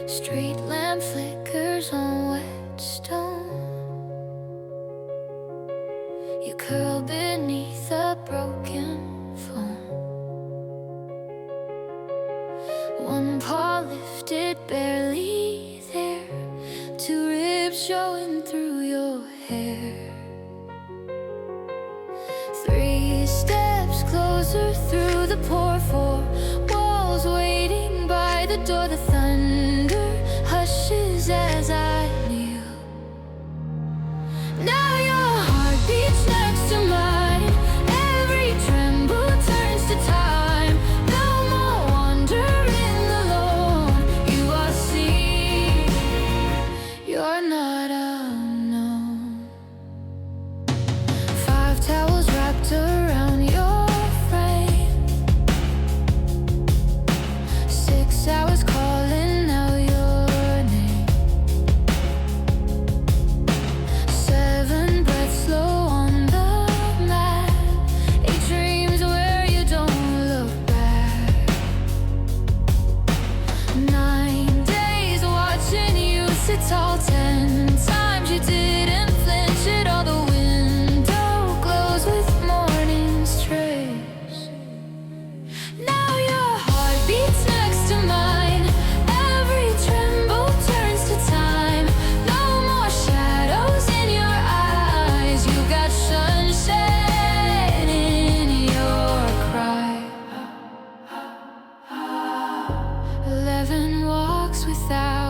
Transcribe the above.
Street lamp flickers on wet stone. You curl beneath a broken phone. One paw lifted, barely there, two ribs showing through your hair. Three steps closer through the pour, four walls waiting by the door. The thunder hushes as I kneel. Now your heart beats next to mine. Every tremble turns to time. No more wandering alone. You are seen, you're not unknown. Five towels wrapped around your frame. 6 hours calling out your name. 7 breaths slow on the mat. 8 dreams where you don't look back. 9 days watching you sit tall. 10 times you didn't flinch at all. The window glows with morning's trace. Now your heart beats next to mine. Every tremble turns to time. No more shadows in your eyes. You got sunshine in your cry. 11 walks without